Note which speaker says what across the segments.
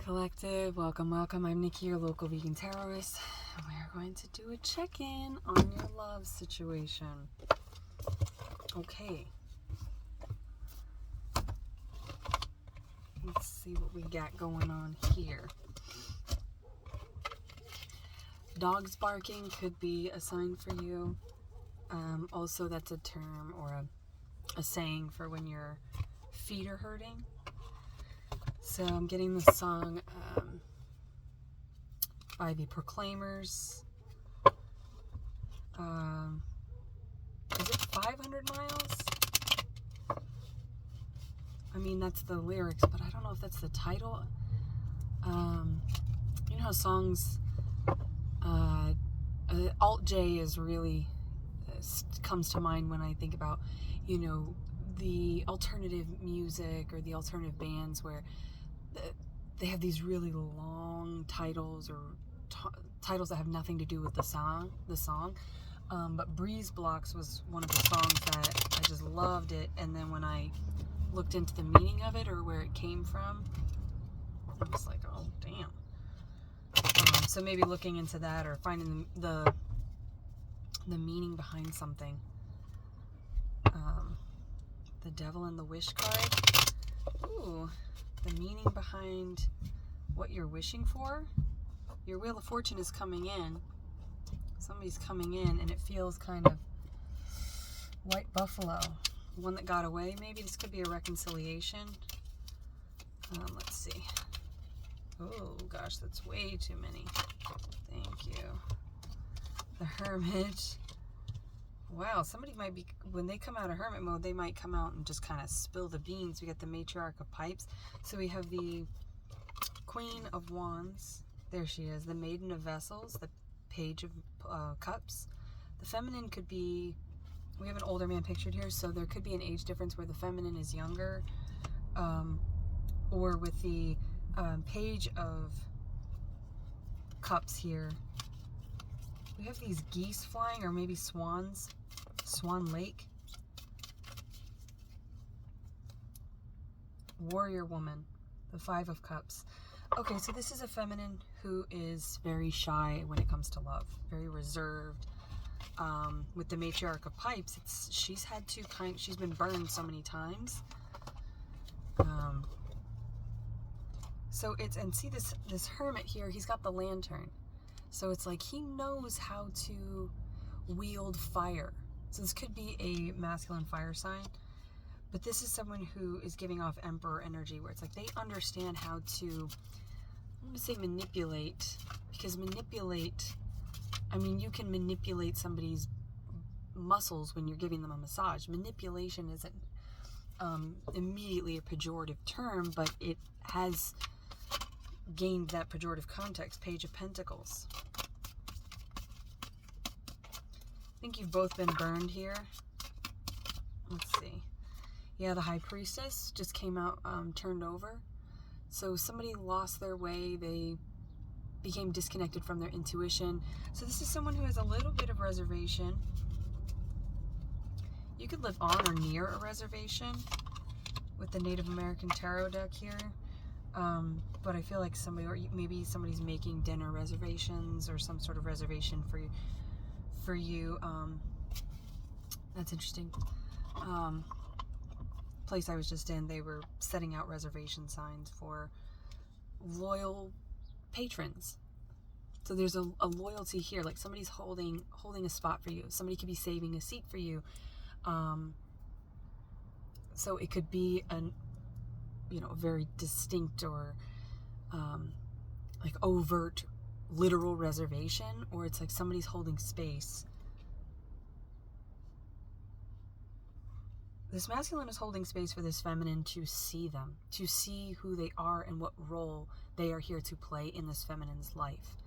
Speaker 1: Collective, welcome. I'm Nikki, your local vegan terrorist. We are going to do a check-in on your love situation. Okay. Let's see what we got going on here. Dogs barking could be a sign for you. Also, that's a term or a saying for when your feet are hurting. So I'm getting the song by the Proclaimers. Is it 500 miles? I mean, that's the lyrics, but I don't know if that's the title. You know how songs, Alt J is really, comes to mind when I think about, the alternative music or the alternative bands where they have these really long titles or titles that have nothing to do with the song. But Breeze Blocks was one of the songs that I just loved it, and then when I looked into the meaning of it or where it came from, I was like, oh damn. So maybe looking into that or finding the meaning behind something. The Devil and the Wish card. Ooh, the meaning behind what you're wishing for. Your Wheel of Fortune is coming in. Somebody's coming in, and it feels kind of White Buffalo. One that got away, maybe. This could be a reconciliation. Let's see. Oh, gosh, that's way too many. Thank you. The Hermit. Wow, somebody might be, when they come out of hermit mode, they might come out and just kind of spill the beans. We got the Matriarch of Pipes. So we have the Queen of Wands. There she is. The Maiden of Vessels. The Page of Cups. The feminine could be, we have an older man pictured here, so there could be an age difference where the feminine is younger. Or with the Page of Cups here, we have these geese flying, or maybe swans. Swan Lake. Warrior Woman. The Five of Cups. Okay, so this is a feminine who is very shy when it comes to love. Very reserved. With the Matriarch of Pipes, she's been burned so many times. And see this hermit here, he's got the lantern. So it's like he knows how to wield fire. So this could be a masculine fire sign. But this is someone who is giving off Emperor energy, where it's like they understand how to, I'm going to say manipulate. Because you can manipulate somebody's muscles when you're giving them a massage. Manipulation isn't immediately a pejorative term, but it has gained that pejorative context. Page of Pentacles. I think you've both been burned here. Let's see. Yeah, the High Priestess just came out turned over. So somebody lost their way. They became disconnected from their intuition. So this is someone who has a little bit of reservation. You could live on or near a reservation with the Native American Tarot deck here. But I feel like maybe somebody's making dinner reservations or some sort of reservation for you. That's interesting. Place I was just in, they were setting out reservation signs for loyal patrons. So there's a loyalty here, like somebody's holding a spot for you. Somebody could be saving a seat for you. So it could be a very distinct or like overt literal reservation, or it's like somebody's holding space. This masculine is holding space for this feminine to see them, to see who they are and what role they are here to play in this feminine's life.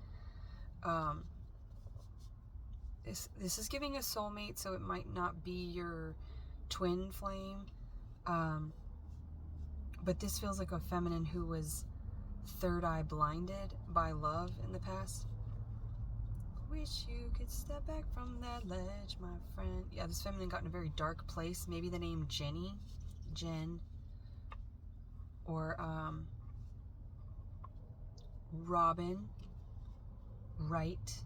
Speaker 1: This is giving a soulmate, so it might not be your twin flame. But this feels like a feminine who was third eye blinded by love in the past. Wish you could step back from that ledge, my friend. Yeah, this feminine got in a very dark place. Maybe the name Jen, or Robin, Wright,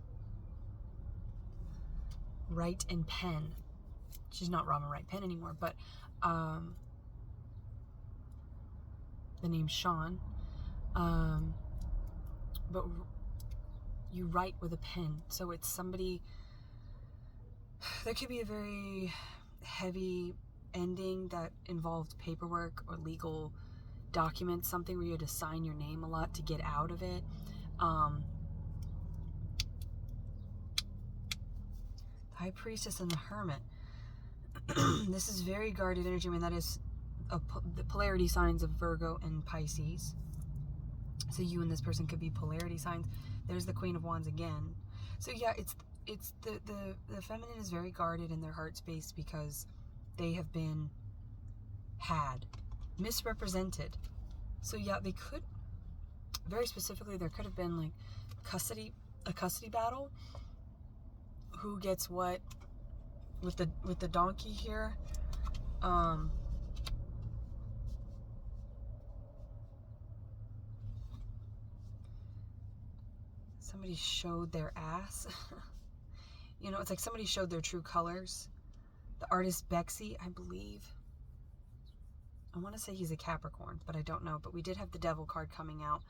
Speaker 1: and Penn. She's not Robin Wright Penn anymore, but the name's Sean. But you write with a pen, so it's somebody. There could be a very heavy ending that involved paperwork or legal documents, something where you had to sign your name a lot to get out of it. The High Priestess and the Hermit. This is very guarded energy. I mean, that is the polarity signs of Virgo and Pisces. So you and this person could be polarity signs. There's the Queen of Wands again. So yeah, it's the feminine is very guarded in their heart space because they have been misrepresented. So yeah, they could, very specifically, there could have been like a custody battle. Who gets what with the donkey here? Somebody showed their ass. You know, it's like somebody showed their true colors. The artist Bexy, I believe. I want to say he's a Capricorn, but I don't know. But we did have the Devil card coming out.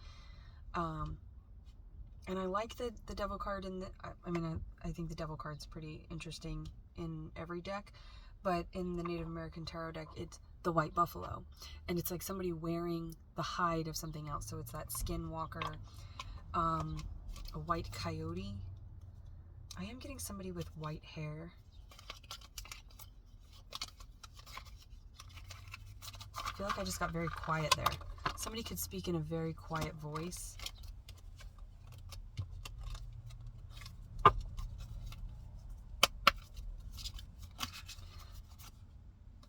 Speaker 1: And I like the Devil card. I think the Devil card's pretty interesting in every deck. But in the Native American Tarot deck, it's the White Buffalo. And it's like somebody wearing the hide of something else. So it's that Skinwalker, a white coyote. I am getting somebody with white hair. I feel like I just got very quiet there. Somebody could speak in a very quiet voice.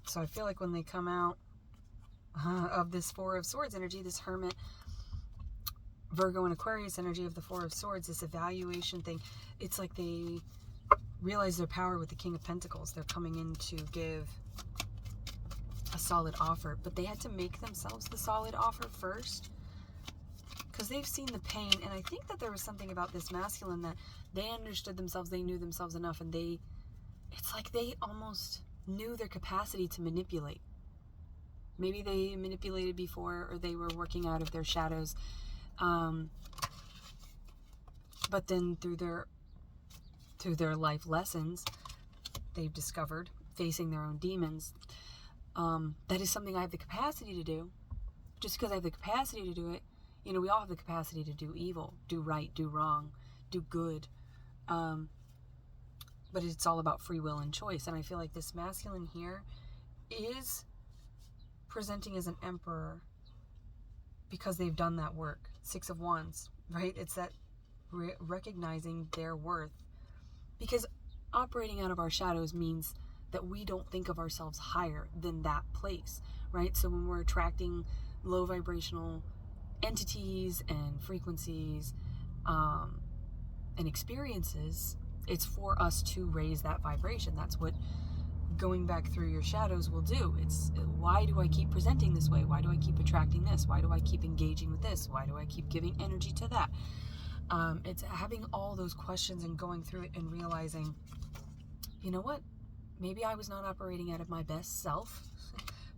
Speaker 1: So I feel like when they come out of this Four of Swords energy, this Hermit, Virgo and Aquarius energy of the Four of Swords, this evaluation thing, it's like they realize their power with the King of Pentacles. They're coming in to give a solid offer, but they had to make themselves the solid offer first because they've seen the pain. And I think that there was something about this masculine that they understood themselves, they knew themselves enough, and it's like they almost knew their capacity to manipulate. Maybe they manipulated before, or they were working out of their shadows. But then through their life lessons, they've discovered, facing their own demons, that is something I have the capacity to do. Just because I have the capacity to do it, you know, we all have the capacity to do evil, do right, do wrong, do good. But it's all about free will and choice. And I feel like this masculine here is presenting as an emperor because they've done that work. Six of Wands, right? It's that recognizing their worth. Because operating out of our shadows means that we don't think of ourselves higher than that place, right? So when we're attracting low vibrational entities and frequencies and experiences, it's for us to raise that vibration. That's what going back through your shadows will do. It's, why do I keep presenting this way? Why do I keep attracting this? Why do I keep engaging with this? Why do I keep giving energy to that? It's having all those questions and going through it and realizing, you know what? Maybe I was not operating out of my best self,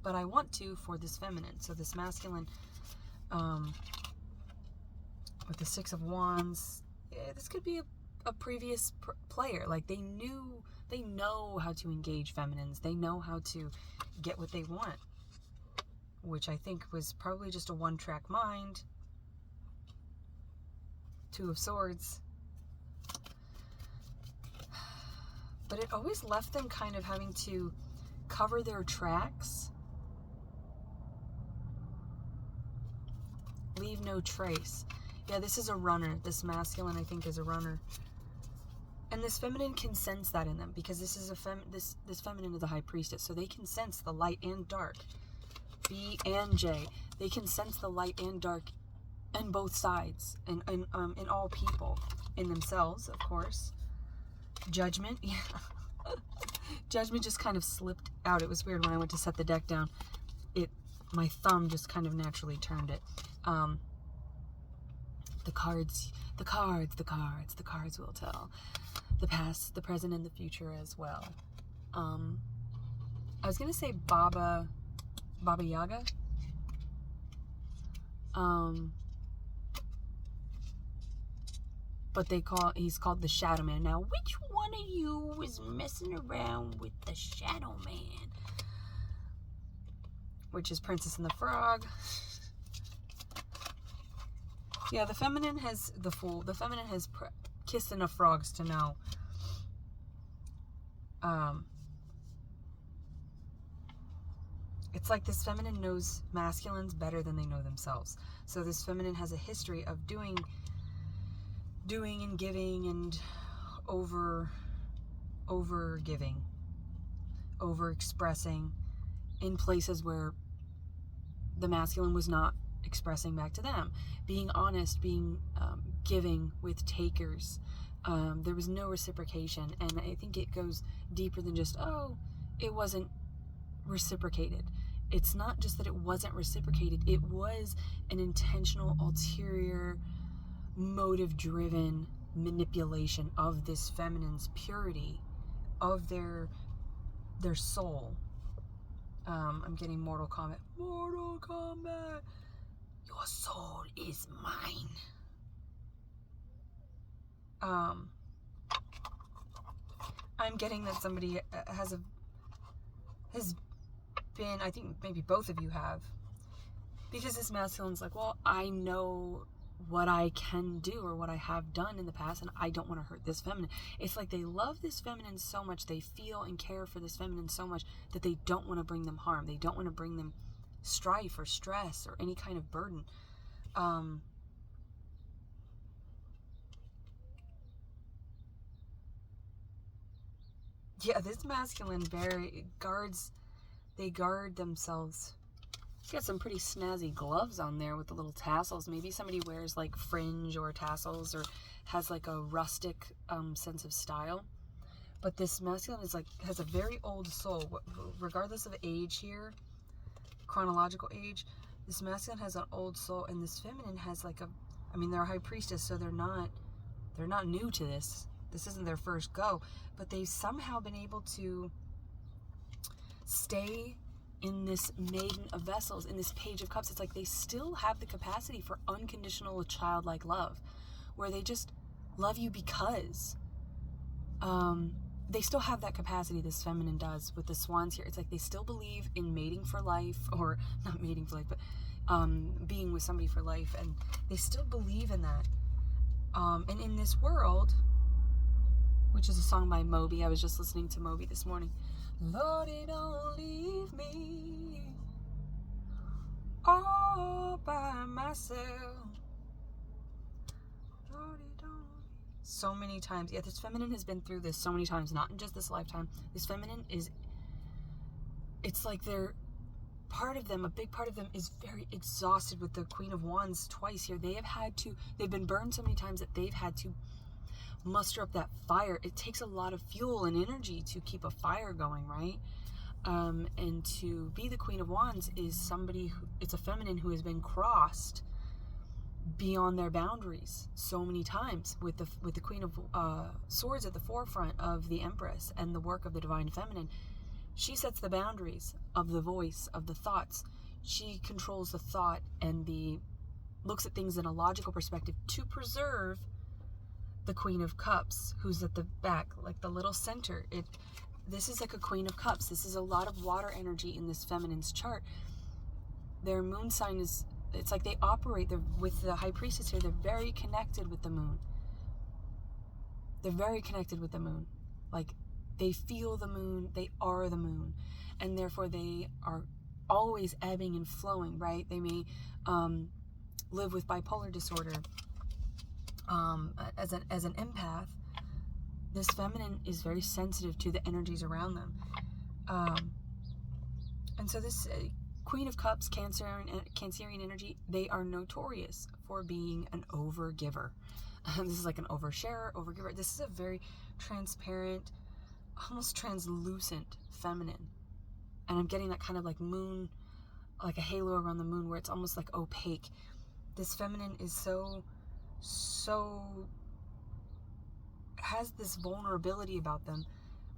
Speaker 1: but I want to for this feminine. So this masculine, with the Six of Wands, this could be a previous player. Like they know how to engage feminines. They know how to get what they want, which I think was probably just a one-track mind. Two of Swords. But it always left them kind of having to cover their tracks. Leave no trace. Yeah, this is a runner. This masculine, I think, is a runner. And this feminine can sense that in them because this is this feminine is a High Priestess, so they can sense the light and dark. B and J, they can sense the light and dark in both sides, and in all people, in themselves, of course. Judgment, yeah. Judgment just kind of slipped out. It was weird when I went to set the deck down. My thumb just kind of naturally turned it. The cards will tell. The past, the present, and the future as well. I was gonna say Baba Yaga. But he's called the Shadow Man. Now, which one of you is messing around with the Shadow Man? Which is Princess and the Frog. Yeah, the feminine has the Fool. The feminine has kissed enough frogs to know. It's like this feminine knows masculines better than they know themselves. So this feminine has a history of doing and giving and over giving, over expressing in places where the masculine was not expressing back to them. Being honest, being giving with takers. There was no reciprocation, and I think it goes deeper than just, oh, it wasn't reciprocated. It's not just that it wasn't reciprocated, it was an intentional, ulterior, motive-driven manipulation of this feminine's purity, of their soul. I'm getting Mortal Kombat. Mortal Kombat! Your soul is mine. I'm getting that somebody has been, I think maybe both of you have, because this masculine's like, well, I know what I can do or what I have done in the past, and I don't want to hurt this feminine. It's like they love this feminine so much, they feel and care for this feminine so much that they don't want to bring them harm. They don't want to bring them strife or stress or any kind of burden. Yeah, this masculine they guard themselves. He's got some pretty snazzy gloves on there with the little tassels. Maybe somebody wears like fringe or tassels or has like a rustic sense of style. But this masculine has a very old soul. Regardless of age here, chronological age, this masculine has an old soul, and this feminine has they're a high priestess, so they're not new to this. This isn't their first go, but they've somehow been able to stay in this Maiden of Vessels, in this Page of Cups. It's like they still have the capacity for unconditional childlike love, where they just love you because they still have that capacity. This feminine does with the swans here. It's like they still believe in mating for life, or not mating for life, but being with somebody for life, and they still believe in that. And in this world, which is a song by Moby. I was just listening to Moby this morning. Lordy, don't leave me all by myself. Lordy, don't. So many times. Yeah, this feminine has been through this so many times, not in just this lifetime. This feminine it's like they're, part of them, a big part of them is very exhausted with the Queen of Wands twice here. They've been burned so many times that they've had to muster up that fire. It takes a lot of fuel and energy to keep a fire going, right? And to be the Queen of Wands is it's a feminine who has been crossed beyond their boundaries so many times, with the Queen of Swords at the forefront of the Empress and the work of the Divine Feminine. She sets the boundaries of the voice, of the thoughts. She controls the thought and looks at things in a logical perspective to preserve the Queen of Cups, who's at the back, like the little center. This is like a Queen of Cups. This is a lot of water energy in this feminine's chart. Their moon sign it's like they operate with the High Priestess here. They're very connected with the moon. They're very connected with the moon. Like, they feel the moon, they are the moon, and therefore they are always ebbing and flowing, right? They may live with bipolar disorder. As an empath, this feminine is very sensitive to the energies around them. And so this Queen of Cups, Cancerian energy, they are notorious for being an overgiver. This is like an oversharer, overgiver. This is a very transparent, almost translucent feminine. And I'm getting that kind of like moon, like a halo around the moon, where it's almost like opaque. This feminine is so has this vulnerability about them,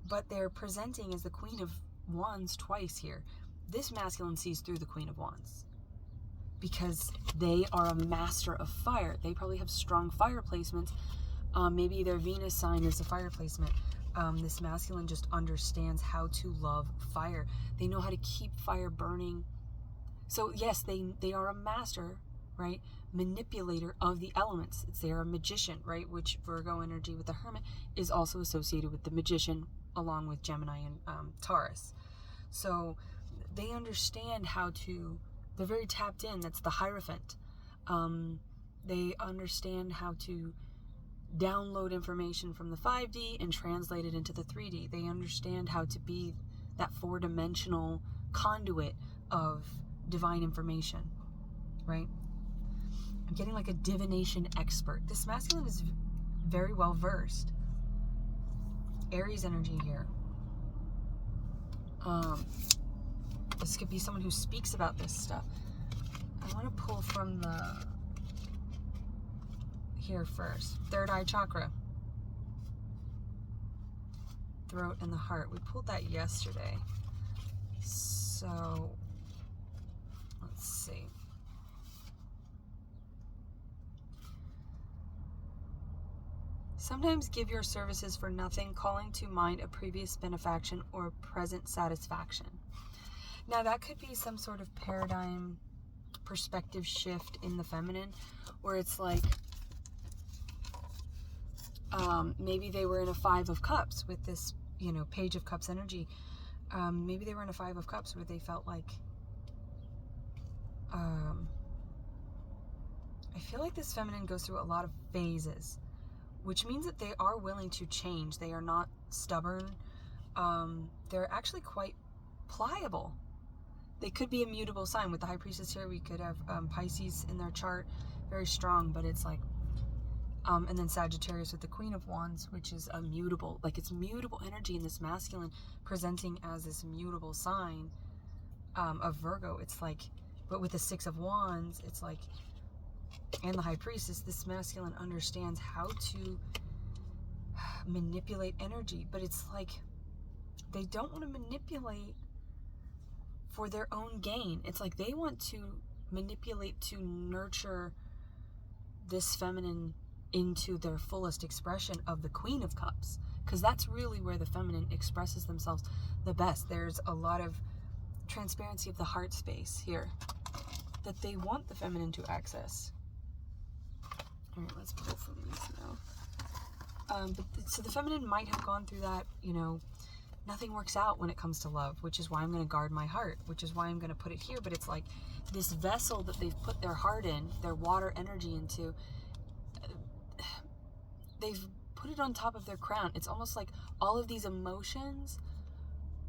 Speaker 1: but they're presenting as the Queen of Wands twice here. This masculine sees through the Queen of Wands because they are a master of fire. They probably have strong fire placements. Maybe their Venus sign is a fire placement. This masculine just understands how to love fire. They know how to keep fire burning. So yes, they are a master, right? Manipulator of the elements. They're a magician, right? Which Virgo energy with the Hermit is also associated with the magician, along with Gemini and Taurus. So they understand how to, they're very tapped in. That's the Hierophant. They understand how to download information from the 5D and translate it into the 3D. They understand how to be that 4-dimensional conduit of divine information, right? I'm getting like a divination expert. This masculine is very well versed. Aries energy here. This could be someone who speaks about this stuff. I want to pull from the here first. Third eye chakra. Throat and the heart. We pulled that yesterday. So let's see. Sometimes give your services for nothing, calling to mind a previous benefaction or present satisfaction. Now that could be some sort of paradigm perspective shift in the feminine, where it's like, maybe they were in a 5 of Cups with this, Page of Cups energy. Maybe they were in a 5 of Cups where they felt like, I feel like this feminine goes through a lot of phases, which means that they are willing to change. They are not stubborn. They're actually quite pliable. They could be a mutable sign. With the High Priestess here, we could have Pisces in their chart, very strong, but it's like, and then Sagittarius with the Queen of Wands, which is a mutable, like it's mutable energy in this masculine presenting as this mutable sign of Virgo. It's like, but with the 6 of Wands, it's like, and the High Priestess, this masculine understands how to manipulate energy, but it's like they don't want to manipulate for their own gain. It's like they want to manipulate to nurture this feminine into their fullest expression of the Queen of Cups, because that's really where the feminine expresses themselves the best. There's a lot of transparency of the heart space here that they want the feminine to access. All right, let's pull from these now. So the feminine might have gone through that, nothing works out when it comes to love, which is why I'm going to guard my heart, which is why I'm going to put it here. But it's like this vessel that they've put their heart in, their water energy into, they've put it on top of their crown. It's almost like all of these emotions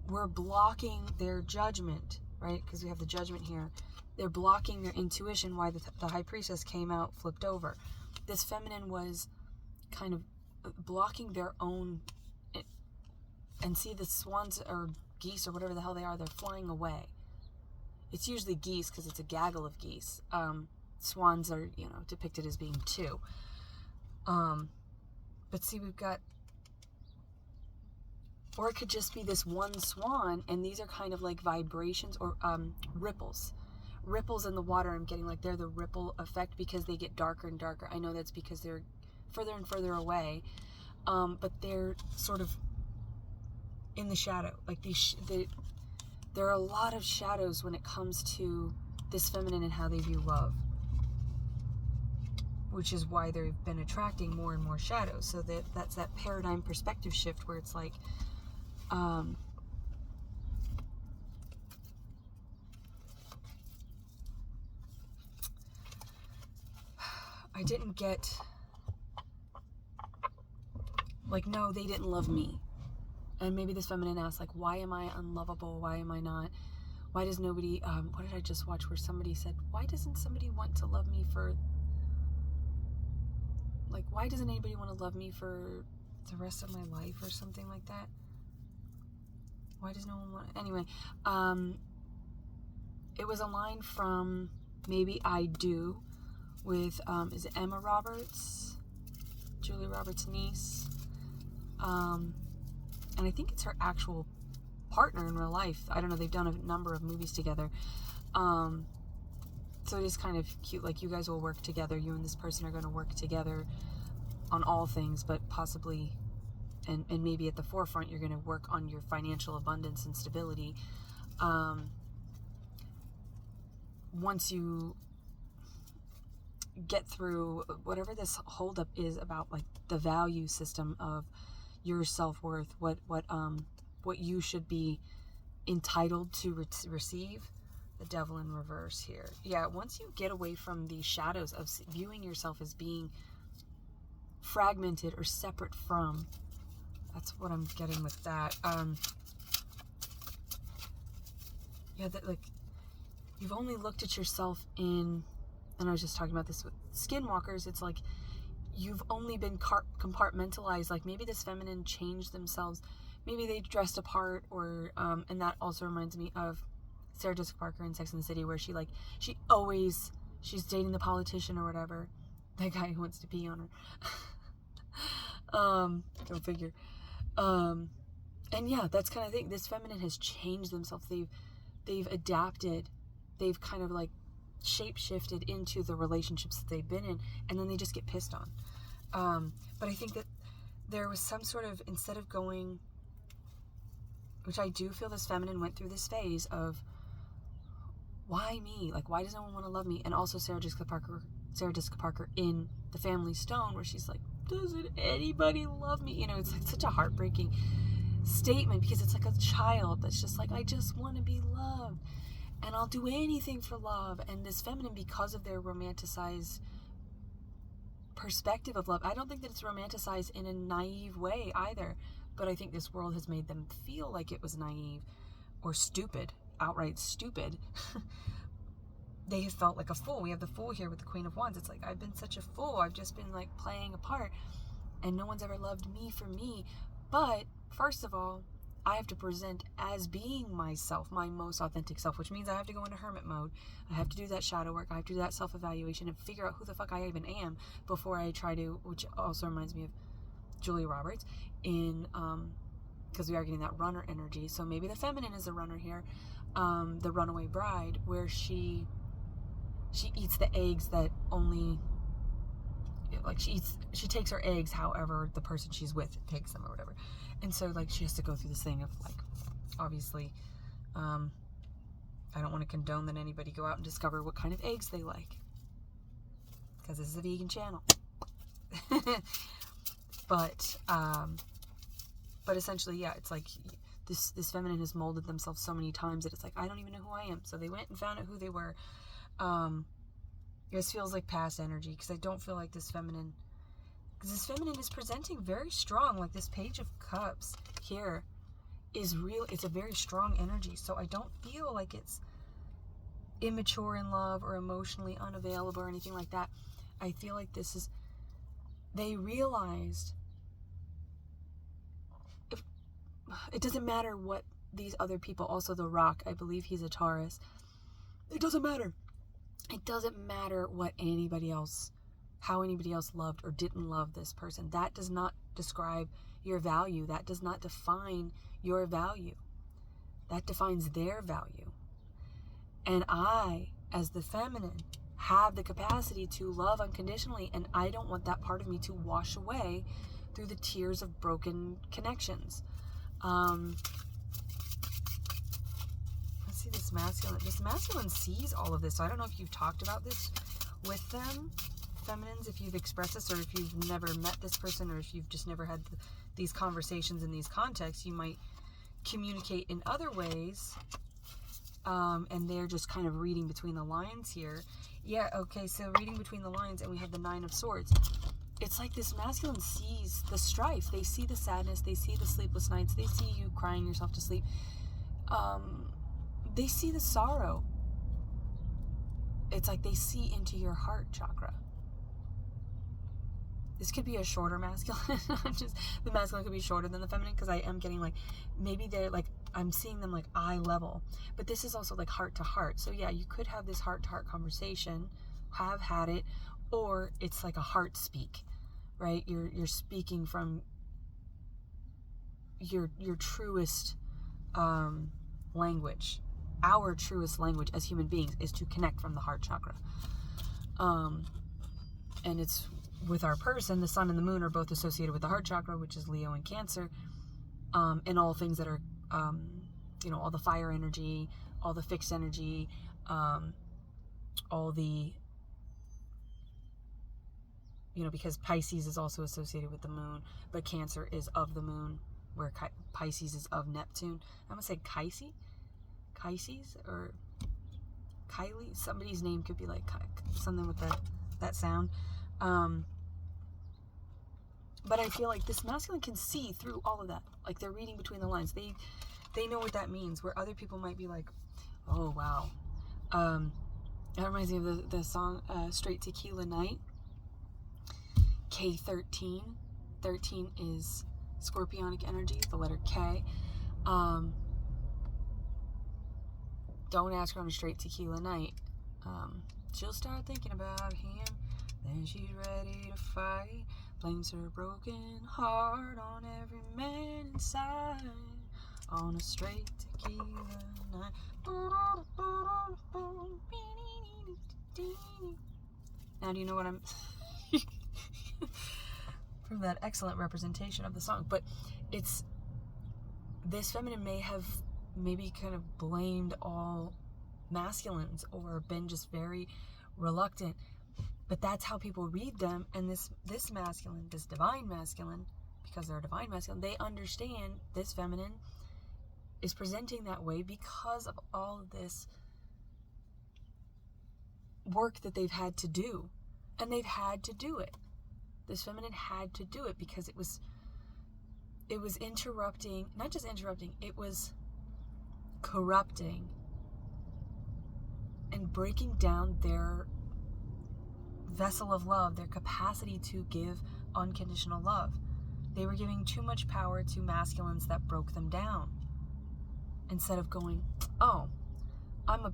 Speaker 1: were blocking their judgment, right? Because we have the Judgment here. They're blocking their intuition, why the High Priestess came out flipped over. This feminine was kind of blocking their own, and see the swans or geese or whatever the hell they are, they're flying away. It's usually geese because it's a gaggle of geese. Swans are, depicted as being 2. But see, we've got, or it could just be this one swan, and these are kind of like vibrations or ripples. Ripples in the water. I'm getting like they're the ripple effect because they get darker and darker. I know that's because they're further and further away, but they're sort of in the shadow. Like there are a lot of shadows when it comes to this feminine and how they view love, which is why they've been attracting more and more shadows. So that's that paradigm perspective shift where it's like, I didn't get, like, no, they didn't love me. And maybe this feminine asks, like, why am I unlovable? Why am I not? Why does nobody, what did I just watch where somebody said, why doesn't somebody want to love me for, like, why doesn't anybody want to love me for the rest of my life or something like that? Why does no one want, anyway, it was a line from Maybe I Do, with, is it Emma Roberts? Julia Roberts' niece. And I think it's her actual partner in real life. I don't know, they've done a number of movies together. So it is kind of cute, like you guys will work together, you and this person are going to work together on all things, but possibly, and maybe at the forefront, you're going to work on your financial abundance and stability. Once you get through whatever this holdup is about, like the value system of your self-worth, what you should be entitled to receive. The Devil in reverse here. Yeah, once you get away from the shadows of viewing yourself as being fragmented or separate from, that's what I'm getting with that. Yeah, that, like, you've only looked at yourself in, and I was just talking about this with skinwalkers, it's like you've only been compartmentalized. Like maybe this feminine changed themselves, maybe they dressed apart, or and that also reminds me of Sarah Jessica Parker in Sex and the City, where she's dating the politician or whatever, that guy who wants to pee on her. Go figure. And yeah, that's kind of thing. This feminine has changed themselves. They've adapted. They've kind of like shape-shifted into the relationships that they've been in, and then they just get pissed on. But I think that there was some sort of, instead of going, which I do feel this feminine went through this phase of, why me? Like, why does no one want to love me? And also Sarah Jessica Parker in The Family Stone, where she's like, doesn't anybody love me? You know, it's like such a heartbreaking statement, because it's like a child that's just like, I just want to be loved, and I'll do anything for love. And this feminine, because of their romanticized perspective of love, I don't think that it's romanticized in a naive way either, but I think this world has made them feel like it was naive or stupid, outright stupid. They have felt like a fool. We have the Fool here with the Queen of Wands. It's like, I've been such a fool. I've just been like playing a part, and no one's ever loved me for me. But first of all, I have to present as being myself, my most authentic self, which means I have to go into hermit mode. I have to do that shadow work. I have to do that self-evaluation and figure out who the fuck I even am before I try to, which also reminds me of Julia Roberts in, because we are getting that runner energy. So maybe the feminine is a runner here. The Runaway Bride, where she eats the eggs that only, like, she takes her eggs however the person she's with takes them or whatever. And so, like, she has to go through this thing of, like, obviously, I don't want to condone that anybody go out and discover what kind of eggs they like, because this is a vegan channel. But essentially, yeah, it's like this feminine has molded themselves so many times that it's like, I don't even know who I am. So they went and found out who they were. This feels like past energy, because I don't feel like this feminine, because this feminine is presenting very strong. Like this Page of Cups here is real. It's a very strong energy. So I don't feel like it's immature in love or emotionally unavailable or anything like that. I feel like this is, they realized it doesn't matter what these other people, also the Rock, I believe he's a Taurus. It doesn't matter. It doesn't matter what anybody else, how anybody else loved or didn't love this person. That does not describe your value. That does not define your value. That defines their value. And I, as the feminine, have the capacity to love unconditionally, and I don't want that part of me to wash away through the tears of broken connections. Let's see this masculine. This masculine sees all of this. So I don't know if you've talked about this with them, feminines, if you've expressed this, or if you've never met this person, or if you've just never had these conversations in these contexts. You might communicate in other ways, and they're just kind of reading between the lines here. Yeah, okay, so reading between the lines, and we have the Nine of Swords. It's like this masculine sees the strife. They see the sadness. They see the sleepless nights. They see you crying yourself to sleep. They see the sorrow. It's like they see into your heart chakra. This could be a shorter masculine. The masculine could be shorter than the feminine, because I am getting like, maybe they're like, I'm seeing them like eye level. But this is also like heart to heart. So yeah, you could have this heart to heart conversation, have had it, or it's like a heart speak, right? You're speaking from your truest language. Our truest language as human beings is to connect from the heart chakra. And it's with our person, the sun and the moon are both associated with the heart chakra, which is Leo and Cancer, and all things that are, all the fire energy, all the fixed energy, all the, because Pisces is also associated with the moon, but Cancer is of the moon, where Pisces is of Neptune. I'm going to say Pisces or Kylie. Somebody's name could be like something with that sound. But I feel like this masculine can see through all of that. Like, they're reading between the lines. They know what that means, where other people might be like, oh, wow. That reminds me of the song Straight Tequila Night. K13. 13 is scorpionic energy, the letter K. Don't ask her on a straight tequila night. She'll start thinking about him, then she's ready to fight. Blames her broken heart on every man inside. On a straight tequila night. Now, do you know what I'm... from that excellent representation of the song, but it's... This feminine may have maybe kind of blamed all masculines or been just very reluctant, but that's how people read them. And this masculine, this divine masculine, because they're a divine masculine, they understand this feminine is presenting that way because of all of this work that they've had to do. And they've had to do it. This feminine had to do it because it was interrupting, not just interrupting, it was corrupting and breaking down their vessel of love, their capacity to give unconditional love. They were giving too much power to masculines that broke them down. Instead of going, oh, I'm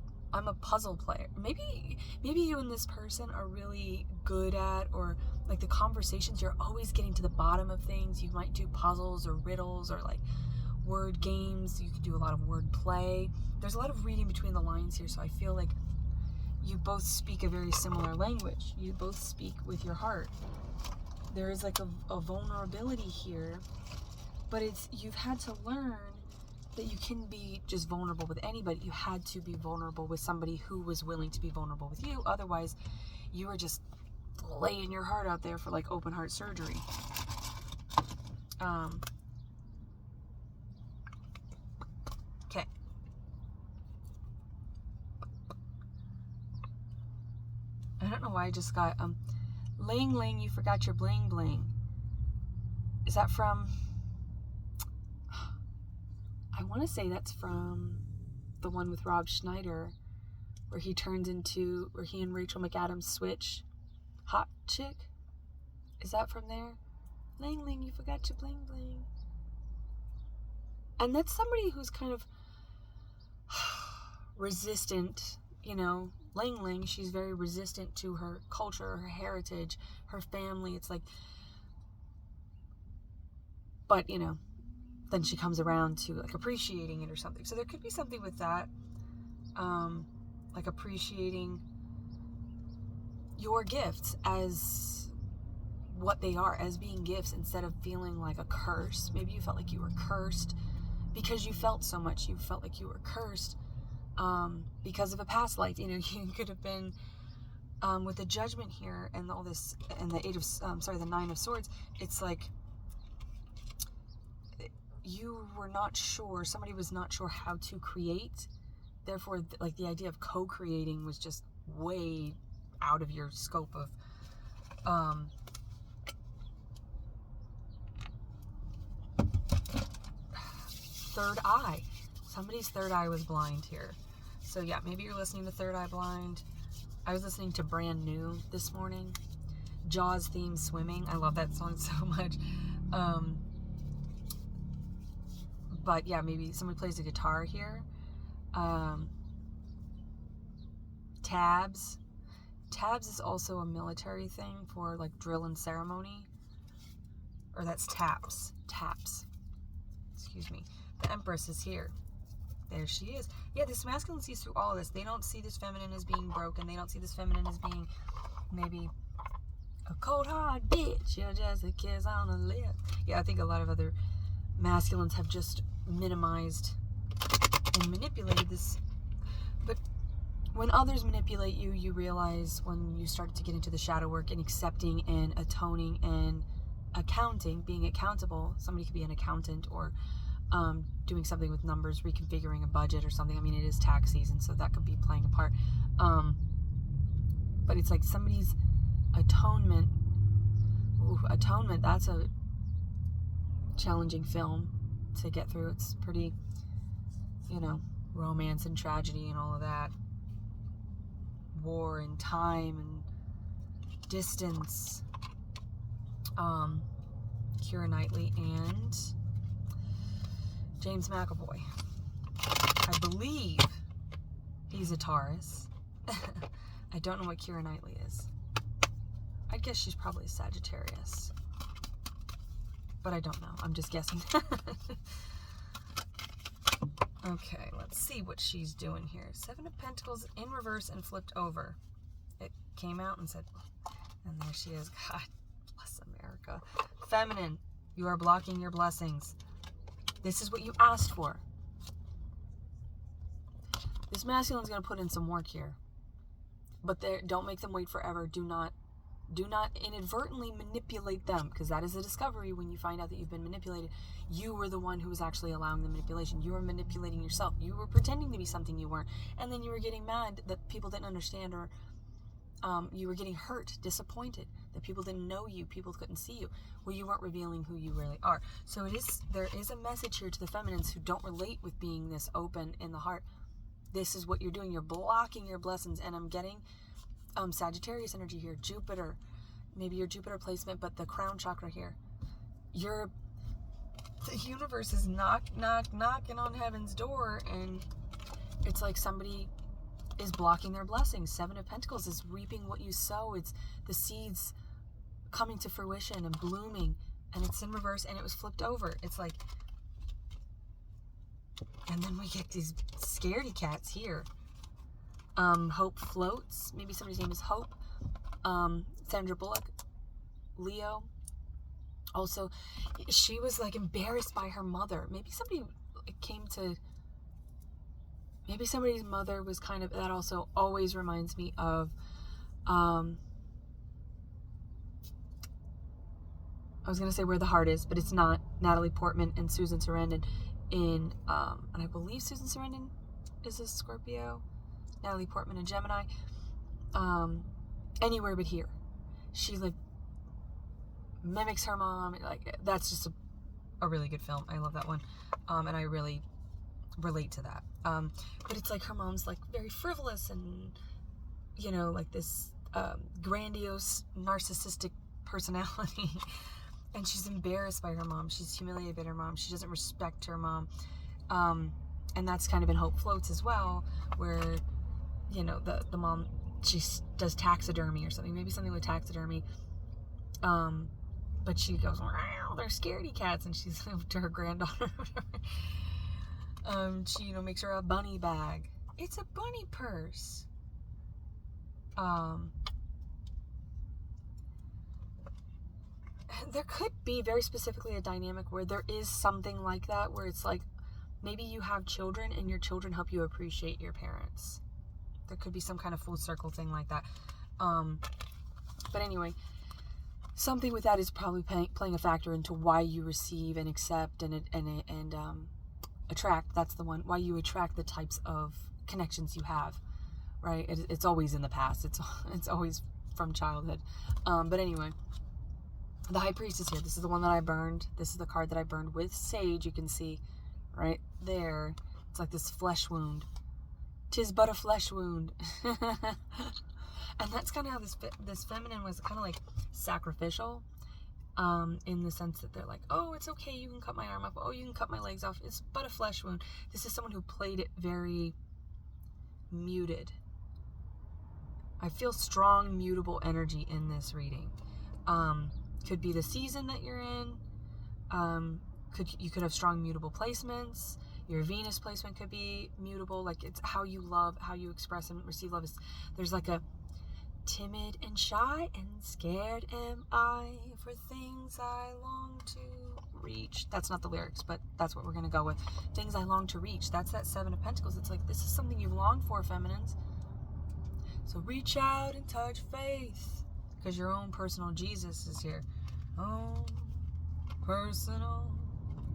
Speaker 1: a puzzle player. Maybe you and this person are really good at, or like the conversations, you're always getting to the bottom of things. You might do puzzles or riddles or like word games. You could do a lot of word play. There's a lot of reading between the lines here, so I feel like you both speak a very similar language. You both speak with your heart. There is like a vulnerability here, but you've had to learn that you can be just vulnerable with anybody. You had to be vulnerable with somebody who was willing to be vulnerable with you. Otherwise, you were just laying your heart out there for like open heart surgery. Okay. I don't know why I just got, Ling Ling, you forgot your bling bling. Is that from... I want to say that's from the one with Rob Schneider, where he and Rachel McAdams switch. Hot Chick? Is that from there? Ling Ling, you forgot your bling bling. And that's somebody who's kind of resistant, Ling Ling, she's very resistant to her culture, her heritage, her family. It's like, but, then she comes around to like appreciating it or something. So there could be something with that, like appreciating your gifts as what they are, as being gifts, instead of feeling like a curse. Maybe you felt like you were cursed because you felt so much. You felt like you were cursed because of a past life. You could have been with the Judgment here and all this, and the the Nine of Swords. It's like you were not sure, somebody was not sure how to create. Therefore, like the idea of co-creating was just way out of your scope of third eye. Somebody's third eye was blind here. So yeah, maybe you're listening to Third Eye Blind. I was listening to Brand New this morning. Jaws theme, Swimming. I love that song so much. But yeah, maybe somebody plays a guitar here. Tabs. Tabs is also a military thing for like drill and ceremony. Or that's taps. Taps. Excuse me. The Empress is here. There she is. Yeah, this masculine sees through all of this. They don't see this feminine as being broken. They don't see this feminine as being maybe a cold hard bitch. You're just a kiss on the lip. Yeah, I think a lot of other masculines have just minimized and manipulated this. But when others manipulate you, you realize when you start to get into the shadow work and accepting and atoning and accounting, being accountable. Somebody could be an accountant or doing something with numbers, reconfiguring a budget or something. I mean, it is tax season, so that could be playing a part. But it's like somebody's atonement. Ooh, atonement, that's a challenging film to get through. It's pretty, romance and tragedy and all of that. War and time and distance. Keira Knightley and James McAvoy. I believe he's a Taurus. I don't know what Keira Knightley is. I guess she's probably a Sagittarius. But I don't know. I'm just guessing. Okay, let's see what she's doing here. 7 of Pentacles in reverse and flipped over. It came out and said, and there she is. God bless America. Feminine, you are blocking your blessings. This is what you asked for. This masculine's going to put in some work here. But don't make them wait forever. Do not inadvertently manipulate them, because that is a discovery when you find out that you've been manipulated. You were the one who was actually allowing the manipulation. You were manipulating yourself. You were pretending to be something you weren't. And then you were getting mad that people didn't understand, or you were getting hurt, disappointed that people didn't know you, people couldn't see you. Well, you weren't revealing who you really are. So there is a message here to the feminines who don't relate with being this open in the heart. This is what you're doing. You're blocking your blessings. And I'm getting Sagittarius energy here. Jupiter. Maybe your Jupiter placement, but the crown chakra here. The universe is knocking on heaven's door, and it's like somebody is blocking their blessings. 7 of Pentacles is reaping what you sow. It's the seeds coming to fruition and blooming, and it's in reverse, and it was flipped over. It's like, and then we get these scaredy cats here. Hope floats. Maybe somebody's name is Hope. Sandra Bullock. Leo. Also, she was like embarrassed by her mother. Maybe somebody's mother was kind of, that also always reminds me of, I was going to say Where the Heart Is, but it's not. Natalie Portman and Susan Sarandon and I believe Susan Sarandon is a Scorpio. Natalie Portman, a Gemini. Anywhere But Here. She like mimics her mom. Like, that's just a really good film. I love that one. And I really relate to that. But it's like her mom's like very frivolous and, like this grandiose narcissistic personality. And she's embarrassed by her mom. She's humiliated by her mom. She doesn't respect her mom. And that's kind of in Hope Floats as well, where, the mom, she does taxidermy or something, maybe something with taxidermy. But she goes, wow, they're scaredy cats, and she's to her granddaughter. She, makes her a bunny bag. It's a bunny purse. There could be very specifically a dynamic where there is something like that, where it's like, maybe you have children and your children help you appreciate your parents. There could be some kind of full circle thing like that. But anyway, something with that is probably playing a factor into why you receive and accept and attract. That's the one. Why you attract the types of connections you have, right? It's always in the past. It's always from childhood. But anyway, the High Priest is here. This is the one that I burned. This is the card that I burned with sage. You can see right there. It's like this flesh wound. 'Tis but a flesh wound. And that's kind of how this feminine was kind of like sacrificial, in the sense that they're like, oh, it's okay, you can cut my arm off, oh, you can cut my legs off, it's but a flesh wound. This is someone who played it very muted. I feel strong, mutable energy in this reading. Could be the season that you're in. You could have strong mutable placements. Your Venus placement could be mutable. Like, it's how you love, how you express and receive love. There's like a timid and shy and scared am I for things I long to reach. That's not the lyrics, but that's what we're going to go with. Things I long to reach. That's that Seven of Pentacles. It's like, this is something you've longed for, feminines. So reach out and touch faith, because your own personal Jesus is here. Oh, personal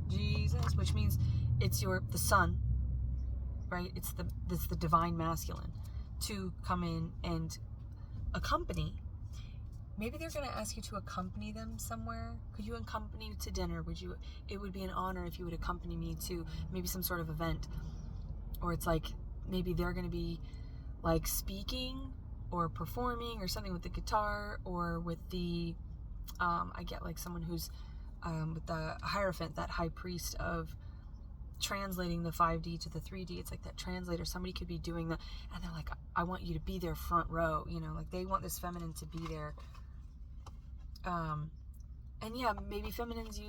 Speaker 1: Jesus, which means it's the sun, right? It's the divine masculine to come in and accompany. Maybe they're going to ask you to accompany them somewhere. Could you accompany me to dinner? It would be an honor if you would accompany me to maybe some sort of event. Or it's like, maybe they're going to be like speaking or performing or something with the guitar, or with the, I get like someone who's with the Hierophant, that high priest of translating the 5D to the 3D. It's like that translator. Somebody could be doing that, and they're like, I want you to be there front row, like they want this feminine to be there. And yeah, maybe feminines,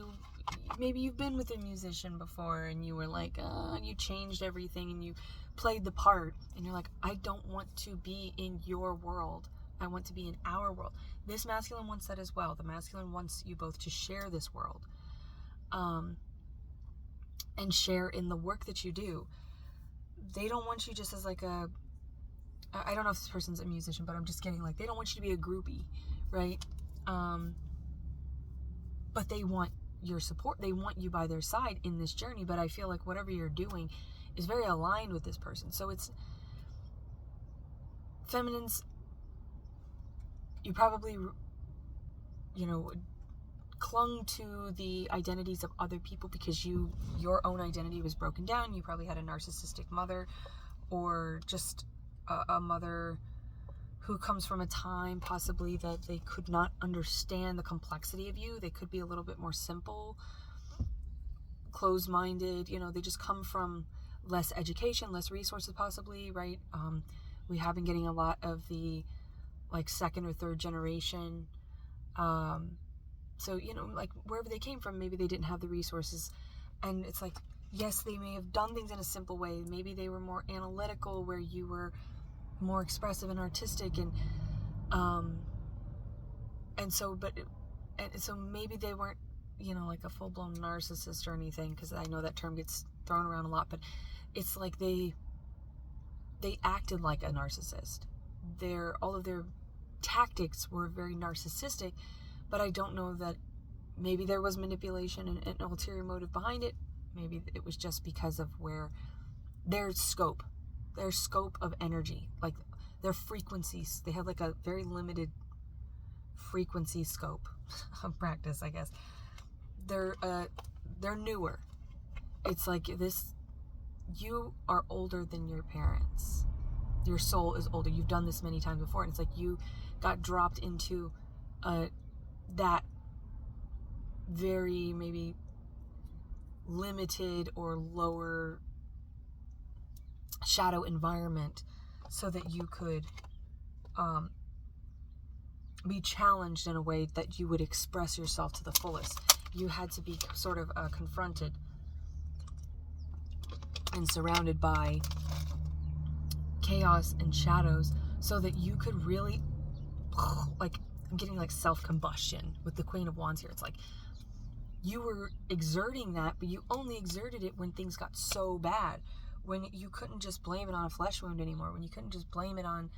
Speaker 1: maybe you've been with a musician before and you were like, you changed everything and you played the part, and you're like, I don't want to be in your world. I want to be in our world. This masculine wants that as well. The masculine wants you both to share this world, and share in the work that you do. They don't want you just as like I don't know if this person's a musician, but I'm just getting like, they don't want you to be a groupie, right? But they want your support. They want you by their side in this journey. But I feel like whatever you're doing is very aligned with this person. So it's, feminines, you probably, clung to the identities of other people because your own identity was broken down. You probably had a narcissistic mother, or just a mother who comes from a time possibly that they could not understand the complexity of you. They could be a little bit more simple, closed-minded. They just come from less education, less resources possibly, right? We have been getting a lot of the like second or third generation. So, like wherever they came from, maybe they didn't have the resources. And it's like, yes, they may have done things in a simple way. Maybe they were more analytical, where you were more expressive and artistic, and so maybe they weren't, like a full-blown narcissist or anything, because I know that term gets thrown around a lot, but it's like they acted like a narcissist. All of their tactics were very narcissistic, but I don't know that maybe there was manipulation and an ulterior motive behind it. Maybe it was just because of where their scope of energy, like their frequencies, they have like a very limited frequency scope of practice, I guess. They're newer. It's like this, you are older than your parents. Your soul is older. You've done this many times before, and it's like you got dropped into that very maybe limited or lower shadow environment, so that you could be challenged in a way that you would express yourself to the fullest. You had to be sort of confronted and surrounded by chaos and shadows, so that you could really, like, I'm getting like self-combustion with the Queen of Wands here. It's like you were exerting that, but you only exerted it when things got so bad, when you couldn't just blame it on a flesh wound anymore, when you couldn't just blame it on,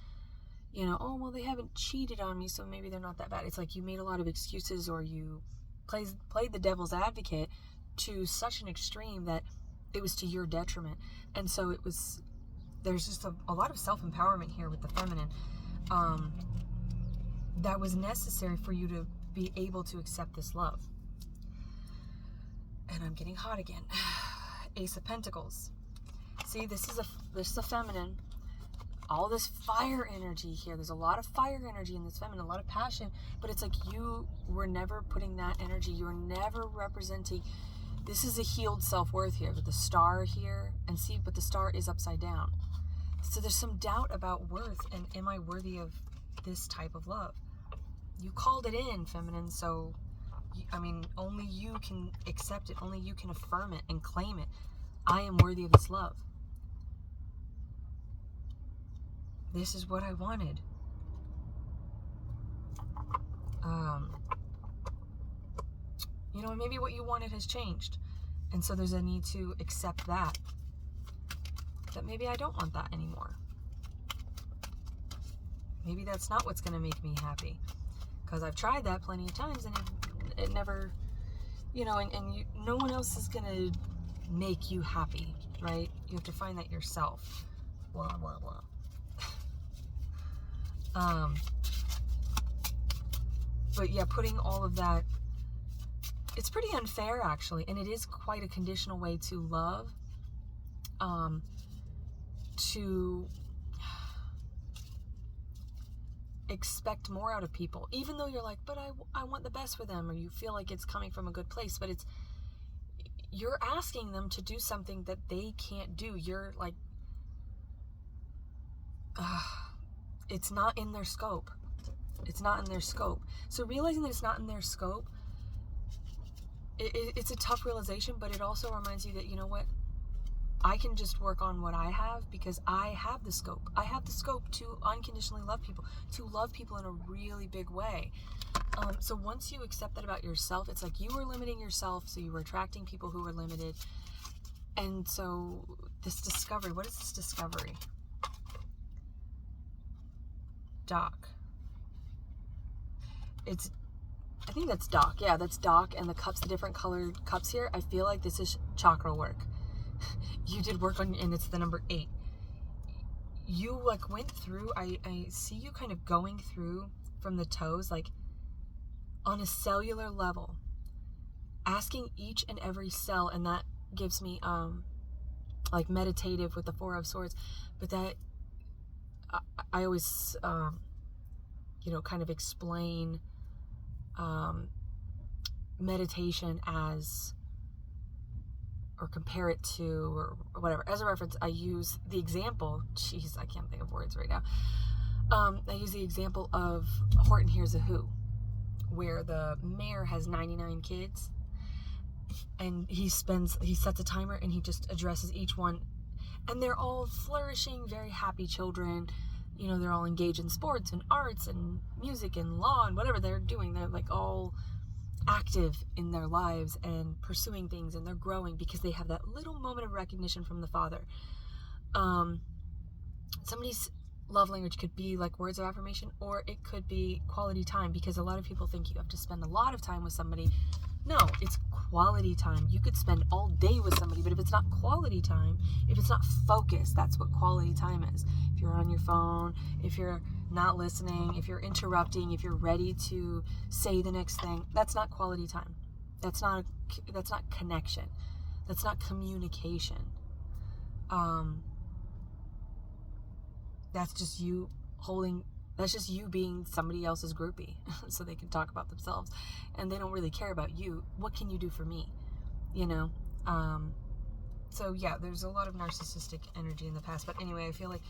Speaker 1: oh, well, they haven't cheated on me, so maybe they're not that bad. It's like you made a lot of excuses, or you played the devil's advocate to such an extreme that it was to your detriment. And so there's just a lot of self-empowerment here with the feminine that was necessary for you to be able to accept this love. And I'm getting hot again. Ace of Pentacles. See, this is a feminine. All this fire energy here. There's a lot of fire energy in this feminine, a lot of passion, but it's like you were never putting that energy. You were never representing. This is a healed self-worth here with the star here, and see, but the star is upside down. So there's some doubt about worth, and am I worthy of this type of love? You called it in, feminine, so, only you can accept it. Only you can affirm it and claim it. I am worthy of this love. This is what I wanted. Maybe what you wanted has changed. And so there's a need to accept that maybe I don't want that anymore. Maybe that's not what's going to make me happy. Because I've tried that plenty of times, and it never, no one else is going to make you happy, right? You have to find that yourself. Blah, blah, blah. But yeah, putting all of that, it's pretty unfair, actually, and it is quite a conditional way to love, to expect more out of people, even though you're like, but I want the best for them, or you feel like it's coming from a good place, but you're asking them to do something that they can't do. You're like, it's not in their scope. It's not in their scope. So realizing that it's not in their scope, it's a tough realization, but it also reminds you that, you know what? I can just work on what I have because I have the scope. I have the scope to unconditionally love people, to love people in a really big way. So once you accept that about yourself, it's like you were limiting yourself, so you were attracting people who were limited. And so this discovery, what is this discovery? Doc. I think that's Doc. Yeah, that's Doc. And the cups, the different colored cups here, I feel like this is chakra work. You did work on, and it's the number 8. You went through, I see you kind of going through from the toes, on a cellular level, asking each and every cell, and that gives me, meditative with the 4 of Swords, but that, I always, kind of explain, meditation as, or compare it to, or whatever. As a reference, I use the example, I can't think of words right now. I use the example of Horton Hears a Who, where the mayor has 99 kids, and he sets a timer, and he just addresses each one, and they're all flourishing, very happy children. They're all engaged in sports and arts and music and law and whatever they're doing. They're all active in their lives and pursuing things, and they're growing because they have that little moment of recognition from the father. Somebody's love language could be words of affirmation, or it could be quality time, because a lot of people think you have to spend a lot of time with somebody. No, it's quality time. You could spend all day with somebody, but if it's not quality time, if it's not focused, that's what quality time is. If you're on your phone, if you're not listening, if you're interrupting, if you're ready to say the next thing, that's not quality time. That's not connection. That's not communication. That's just you being somebody else's groupie so they can talk about themselves, and they don't really care about you. What can you do for me? So yeah, there's a lot of narcissistic energy in the past, but anyway, I feel like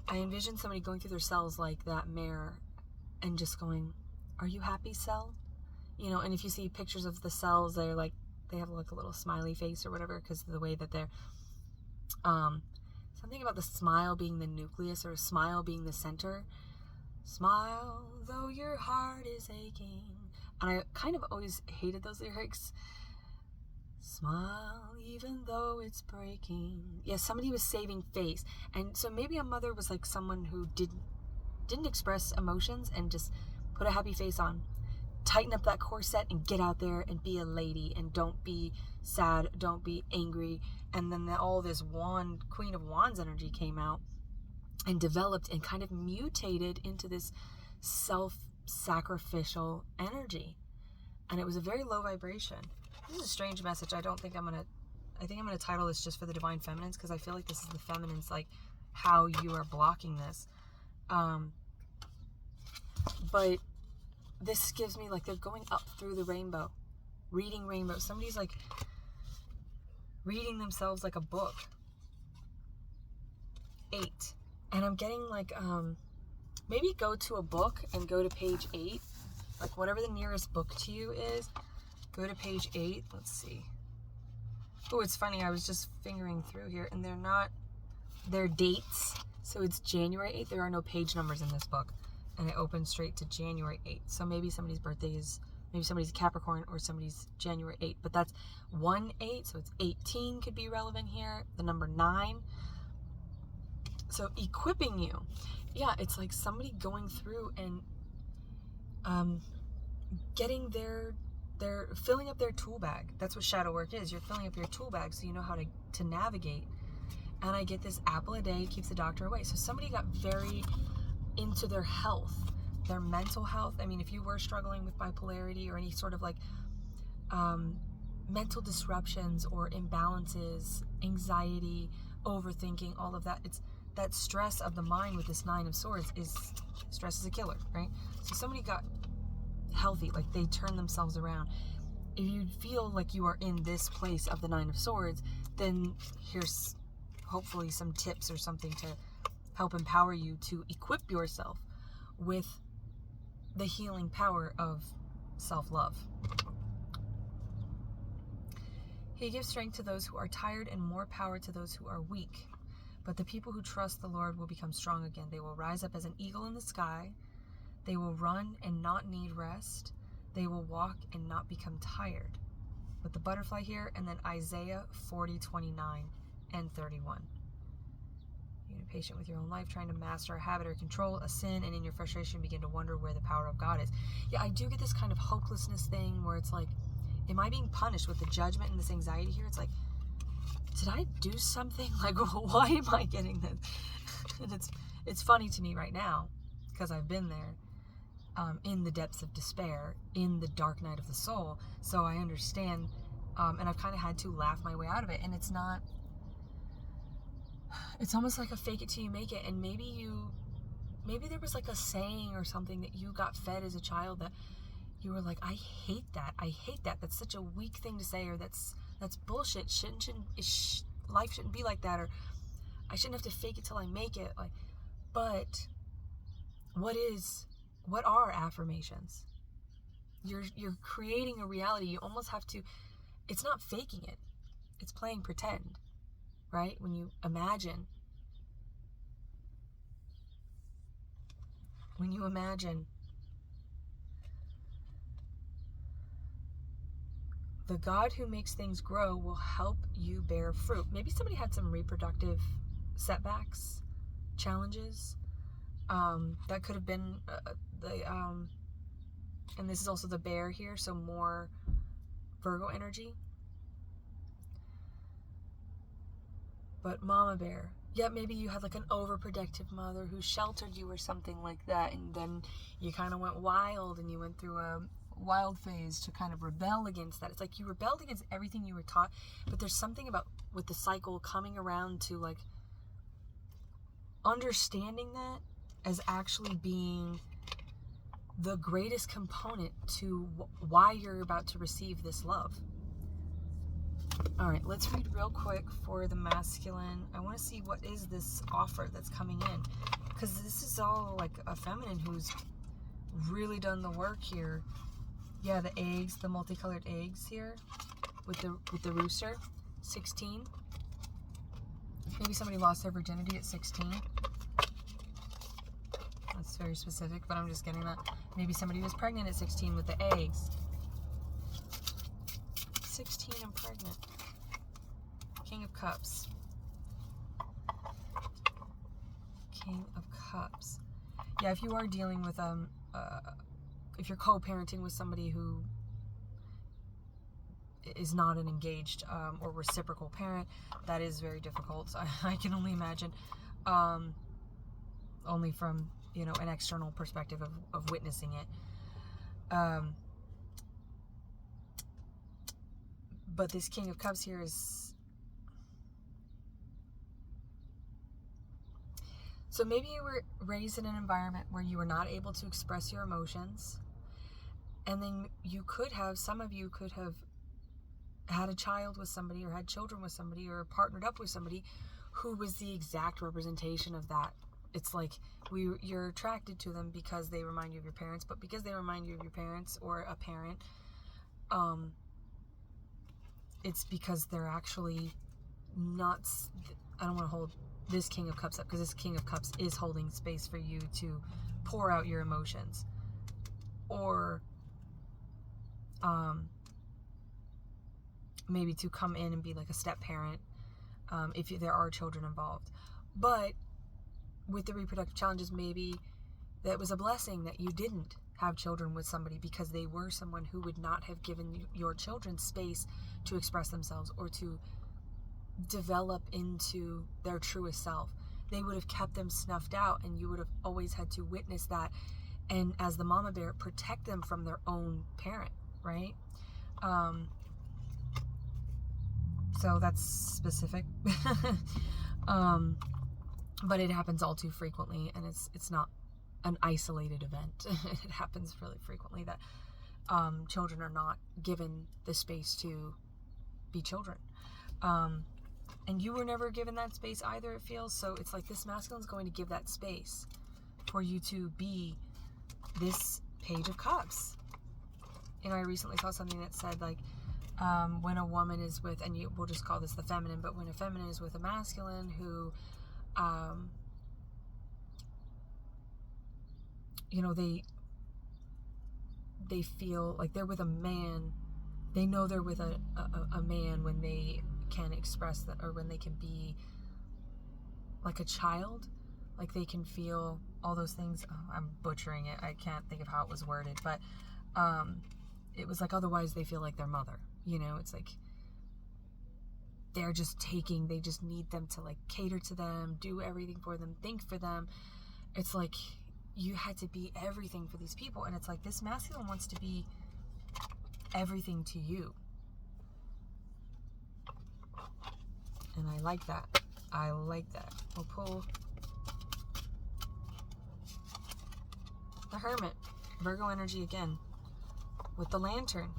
Speaker 1: I envision somebody going through their cells like that mayor and just going, are you happy, cell? And if you see pictures of the cells, they're they have a little smiley face or whatever, because of the way that they're, something about the smile being the nucleus, or a smile being the center. Smile though your heart is aching. And I kind of always hated those lyrics. Smile even though it's breaking. Yeah, somebody was saving face. And so maybe a mother was someone who didn't express emotions and just put a happy face on. Tighten up that corset and get out there and be a lady, and don't be sad, don't be angry. And then all this Queen of Wands energy came out and developed and kind of mutated into this self-sacrificial energy. And it was a very low vibration. This is a strange message. I think I'm going to title this just for the Divine Feminines, because I feel like this is the feminines, how you are blocking this. But this gives me they're going up through the rainbow, reading rainbow. Somebody's reading themselves like a book. 8. And I'm getting like, maybe go to a book and go to page 8. Like whatever the nearest book to you is, go to page 8. Let's see. Oh, it's funny. I was just fingering through here and they're dates. So it's January 8th. There are no page numbers in this book. And it opens straight to January 8th. So maybe somebody's birthday is, maybe somebody's a Capricorn or somebody's January 8th. But that's 1-8. So it's 18 could be relevant here. The number 9. So equipping you. Yeah, it's like somebody going through and getting their filling up their tool bag. That's what shadow work is. You're filling up your tool bag so you know how to navigate. And I get this apple a day keeps the doctor away. So somebody got very into their health, their mental health. I mean, if you were struggling with bipolarity or any sort of like mental disruptions or imbalances, anxiety, overthinking, all of that, it's that stress of the mind with this 9 of Swords is, stress is a killer, right? So somebody got healthy, like they turned themselves around. If you feel like you are in this place of the 9 of Swords, then here's hopefully some tips or something to help empower you to equip yourself with the healing power of self-love. He gives strength to those who are tired and more power to those who are weak. But the people who trust the Lord will become strong again. They will rise up as an eagle in the sky. They will run and not need rest. They will walk and not become tired. With the butterfly here, and then Isaiah 40:29 and 31. You're patient with your own life, trying to master a habit or control a sin, and in your frustration begin to wonder where the power of God is. Yeah, I do get this kind of hopelessness thing where it's like, am I being punished with the judgment and this anxiety here? It's like, did I do something? Like, why am I getting this? And it's funny to me right now because I've been there. In the depths of despair, in the dark night of the soul. So I understand, and I've kind of had to laugh my way out of it. And it's almost like a fake it till you make it. And maybe there was like a saying or something that you got fed as a child that you were like, I hate that. That's such a weak thing to say, or that's bullshit. Life shouldn't be like that, or I shouldn't have to fake it till I make it. Like, but what are affirmations? You're creating a reality. You almost have to, it's not faking it. It's playing pretend, right? When you imagine the God who makes things grow will help you bear fruit. Maybe somebody had some reproductive setbacks, challenges. That could have been and this is also the bear here, so more Virgo energy. But mama bear, yeah, maybe you had like an overprotective mother who sheltered you or something like that, and then you kind of went wild and you went through a wild phase to kind of rebel against that. It's like you rebelled against everything you were taught, but there's something about with the cycle coming around to like understanding that as actually being the greatest component to why you're about to receive this love. All right, let's read real quick for the masculine. I want to see what is this offer that's coming in, because this is all like a feminine who's really done the work here. Yeah, the eggs, the multicolored eggs here with the rooster. 16. Maybe somebody lost their virginity at 16. That's very specific, but I'm just getting that. Maybe somebody was pregnant at 16 with the eggs. 16 and pregnant. King of Cups. King of Cups. Yeah, if you are dealing with if you're co-parenting with somebody who is not an engaged or reciprocal parent, that is very difficult. I can only imagine, only from an external perspective of witnessing it. But this King of Cups here is, so maybe you were raised in an environment where you were not able to express your emotions, and then some of you could have had a child with somebody or had children with somebody or partnered up with somebody who was the exact representation of that It's like you're attracted to them because they remind you of your parents, but because they remind you of your parents or a parent, it's because they're actually not. I don't want to hold this King of Cups up, because this King of Cups is holding space for you to pour out your emotions, or maybe to come in and be like a step parent, if there are children involved. But with the reproductive challenges, maybe that was a blessing that you didn't have children with somebody, because they were someone who would not have given your children space to express themselves or to develop into their truest self. They would have kept them snuffed out, and you would have always had to witness that, and as the mama bear, protect them from their own parent, right? So that's specific. But it happens all too frequently, and it's not an isolated event. It happens really frequently that children are not given the space to be children. And you were never given that space either, it feels. So it's like this masculine is going to give that space for you to be this Page of Cups. And I recently saw something that said, like, when a woman is with, and we'll just call this the feminine, but when a feminine is with a masculine who, you know, they feel like they're with a man, they know they're with a man when they can express that, or when they can be like a child, like they can feel all those things. Oh, I'm butchering it. I can't think of how it was worded, but it was like, otherwise they feel like their mother, you know. It's like they're just taking, they just need them to like cater to them, do everything for them, think for them. It's like you had to be everything for these people, and it's like this masculine wants to be everything to you. And I like that. I like that. We'll pull the Hermit, Virgo energy again, with the Lantern,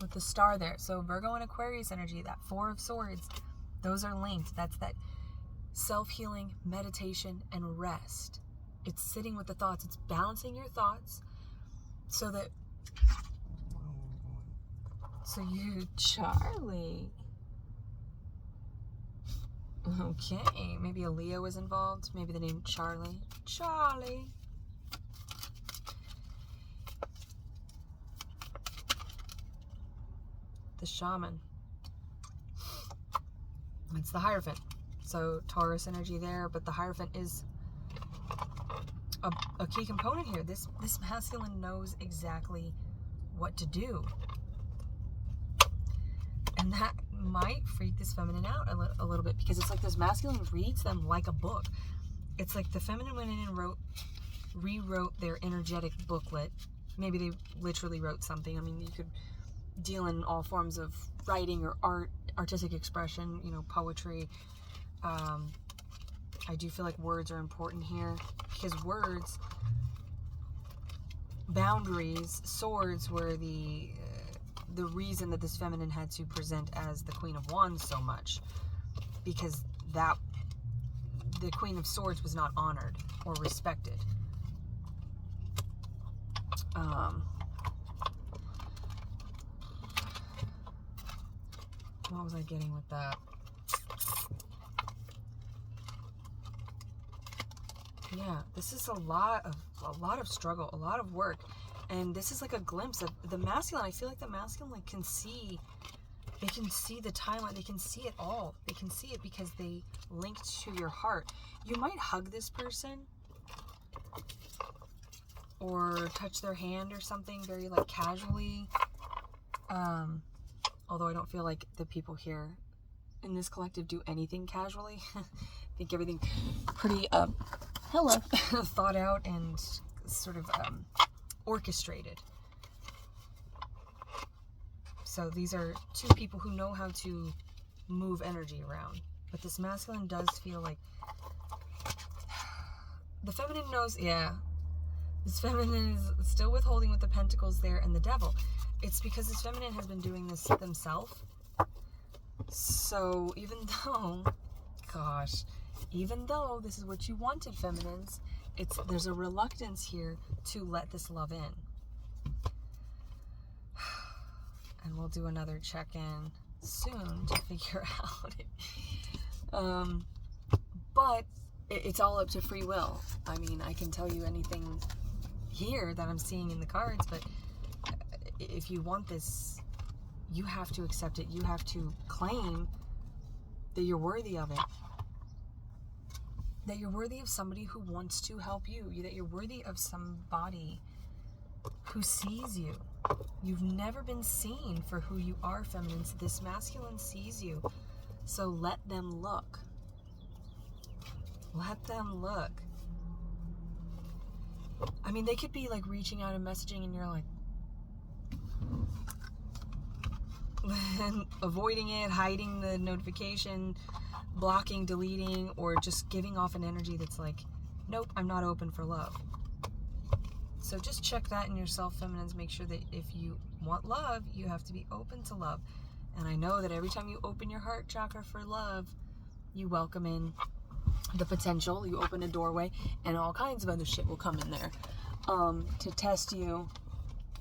Speaker 1: with the Star there. So Virgo and Aquarius energy, that Four of Swords, those are linked. That's that self-healing, meditation, and rest. It's sitting with the thoughts. It's balancing your thoughts so that, so you, Charlie. Okay, maybe a Leo is involved. Maybe the name Charlie. Charlie. The Shaman. It's the Hierophant. So Taurus energy there, but the Hierophant is a key component here. This masculine knows exactly what to do. And that might freak this feminine out a little bit, because it's like this masculine reads them like a book. It's like the feminine went in and rewrote their energetic booklet. Maybe they literally wrote something. I mean, you could deal in all forms of writing or art, artistic expression, you know, poetry. I do feel like words are important here, because words, boundaries, swords were the reason that this feminine had to present as the Queen of Wands so much, because that the Queen of Swords was not honored or respected. What was I getting with that? Yeah, this is a lot of struggle, a lot of work. And this is like a glimpse of the masculine. I feel like the masculine like can see the timeline. They can see it all. They can see it because they linked to your heart. You might hug this person or touch their hand or something very like casually. Although I don't feel like the people here in this collective do anything casually. I think everything pretty thought out and sort of orchestrated. So these are two people who know how to move energy around. But this masculine does feel like the feminine knows, yeah. This feminine is still withholding with the pentacles there and the devil. It's because this feminine has been doing this themselves. So even though gosh, even though this is what you wanted, feminines, there's a reluctance here to let this love in. And we'll do another check-in soon to figure out. But it's all up to free will. I mean, I can tell you anything here that I'm seeing in the cards, but if you want this, you have to accept it. You have to claim that you're worthy of it. That you're worthy of somebody who wants to help you. That you're worthy of somebody who sees you. You've never been seen for who you are, feminines. This masculine sees you. So let them look. Let them look. I mean, they could be like reaching out and messaging and you're like avoiding it, hiding the notification, blocking, deleting, or just giving off an energy that's like, nope, I'm not open for love. So just check that in yourself, feminines. Make sure that if you want love, you have to be open to love. And I know that every time you open your heart chakra for love, you welcome in the potential, you open a doorway, and all kinds of other shit will come in there to test you,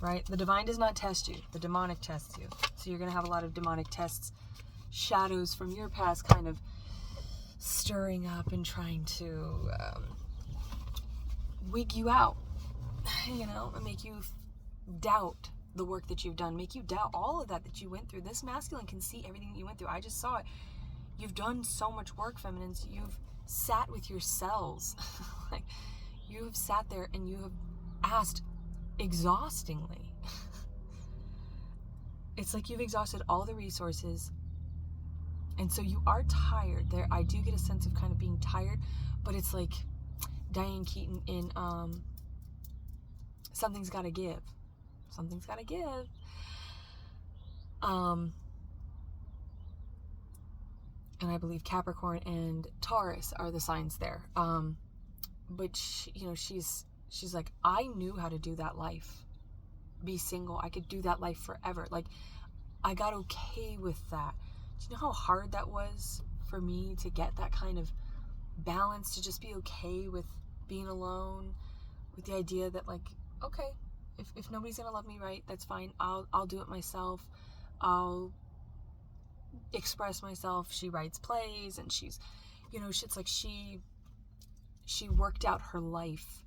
Speaker 1: right? The divine does not test you. The demonic tests you. So you're going to have a lot of demonic tests, shadows from your past kind of stirring up and trying to wig you out, you know, and make you doubt the work that you've done, make you doubt all of that you went through. This masculine can see everything that you went through. I just saw it. You've done so much work, feminines. You've sat with yourselves. Like, you have sat there and you have asked exhaustingly. It's like you've exhausted all the resources. And so you are tired. There, I do get a sense of kind of being tired, but it's like Diane Keaton in Something's Gotta Give. Something's gotta give. And I believe Capricorn and Taurus are the signs there. But she, you know, she's like, I knew how to do that life. Be single. I could do that life forever. Like, I got okay with that. Do you know how hard that was for me to get that kind of balance, to just be okay with being alone, with the idea that, like, okay, if nobody's gonna love me right, that's fine. I'll do it myself. I'll express myself. She writes plays, and she's, you know, it's like she worked out her life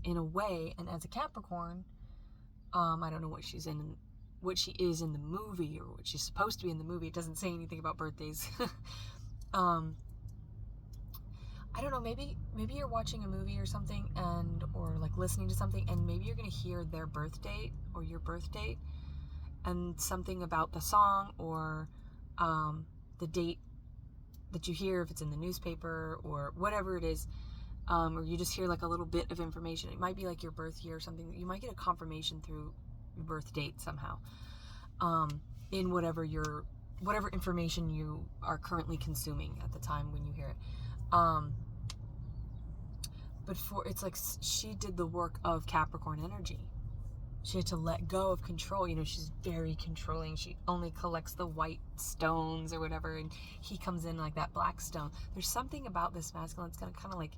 Speaker 1: in a way. And as a Capricorn, I don't know what she is in the movie, or what she's supposed to be in the movie. It doesn't say anything about birthdays. I don't know, maybe you're watching a movie or something, or like listening to something, and maybe you're going to hear their birth date or your birth date, and something about the song or the date that you hear, if it's in the newspaper or whatever it is, or you just hear like a little bit of information. It might be like your birth year or something. You might get a confirmation through your birth date somehow, in whatever information you are currently consuming at the time when you hear it. But it's like she did the work of Capricorn energy. She had to let go of control. You know, she's very controlling. She only collects the white stones or whatever, and he comes in like that black stone. There's something about this masculine. It's gonna kind of like,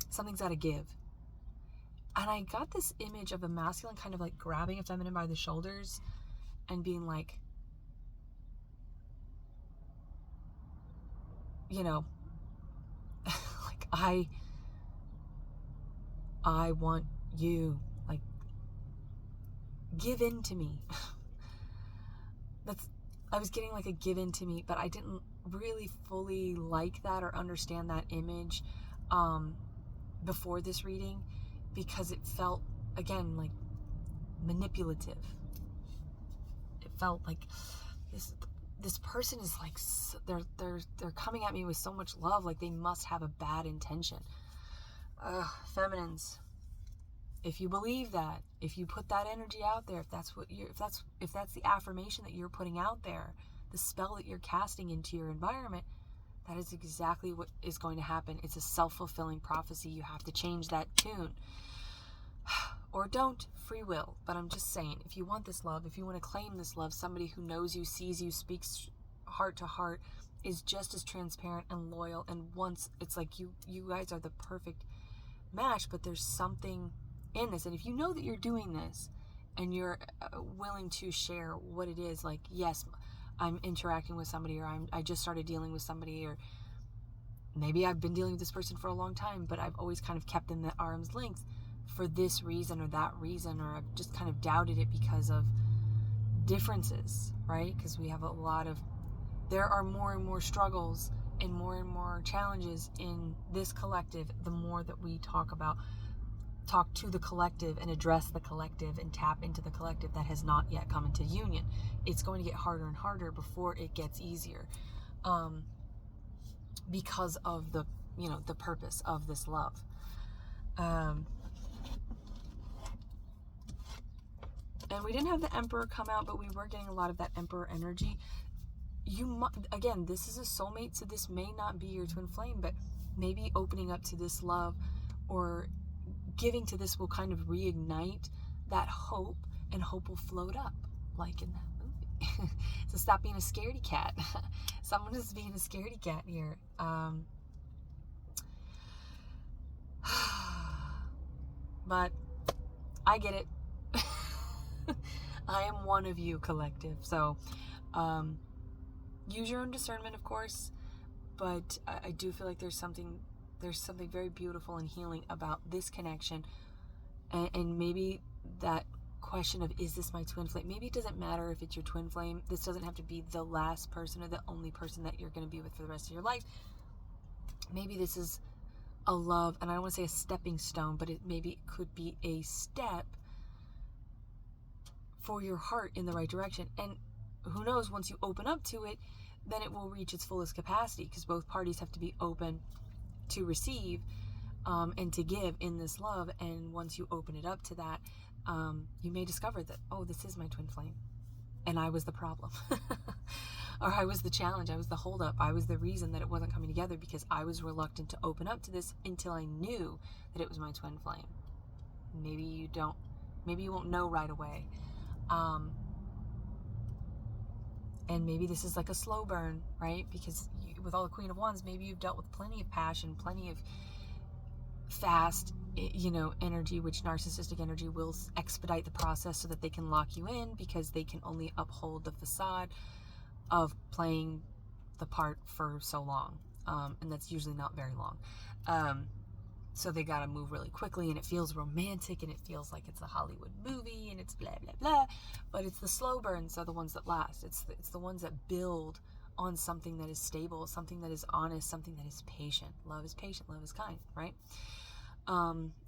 Speaker 1: something's got to give. And I got this image of a masculine kind of like grabbing a feminine by the shoulders and being like, you know, like, I want you, like, give in to me. I was getting like a give in to me, but I didn't really fully like that or understand that image before this reading, because it felt, again, like manipulative. It felt like this person is like, they're coming at me with so much love, like they must have a bad intention. Feminines, if you believe that, if you put that energy out there, if that's the affirmation that you're putting out there, the spell that you're casting into your environment, that is exactly what is going to happen. It's a self-fulfilling prophecy. You have to change that tune. Or don't. Free will. But I'm just saying, if you want this love, if you want to claim this love, somebody who knows you, sees you, speaks heart to heart, is just as transparent and loyal, and once it's like you guys are the perfect match, but there's something in this. And if you know that you're doing this and you're willing to share what it is, like, yes, I'm interacting with somebody, or I just started dealing with somebody, or maybe I've been dealing with this person for a long time, but I've always kind of kept them at arm's length for this reason or that reason, or I've just kind of doubted it because of differences, right? Because we have there are more and more struggles and more challenges in this collective, the more that we talk to the collective and address the collective and tap into the collective that has not yet come into union. It's going to get harder and harder before it gets easier, because of the purpose of this love. And we didn't have the Emperor come out, but we were getting a lot of that Emperor energy. Again, this is a soulmate, so this may not be your twin flame, but maybe opening up to this love or giving to this will kind of reignite that hope, and hope will float up, like in that movie. So stop being a scaredy cat. Someone is being a scaredy cat here. But I get it. I am one of you, collective. So use your own discernment, of course, but I do feel like there's something very beautiful and healing about this connection, and maybe that question of, is this my twin flame? Maybe it doesn't matter if it's your twin flame. This doesn't have to be the last person or the only person that you're going to be with for the rest of your life. Maybe this is a love, and I don't want to say a stepping stone, but maybe it could be a step for your heart in the right direction. And who knows, once you open up to it, then it will reach its fullest capacity, because both parties have to be open to receive and to give in this love. And once you open it up to that, you may discover that, oh, this is my twin flame, and I was the problem. Or I was the challenge, I was the holdup, I was the reason that it wasn't coming together, because I was reluctant to open up to this until I knew that it was my twin flame. Maybe you won't know right away. And maybe this is like a slow burn, right? Because with all the Queen of Wands, maybe you've dealt with plenty of passion, plenty of fast, energy, which narcissistic energy will expedite the process so that they can lock you in, because they can only uphold the facade of playing the part for so long. And that's usually not very long. So they got to move really quickly, and it feels romantic, and it feels like it's a Hollywood movie, and it's blah, blah, blah. But it's the slow burns are the ones that last. It's the ones that build on something that is stable, something that is honest, something that is patient. Love is patient, love is kind, right?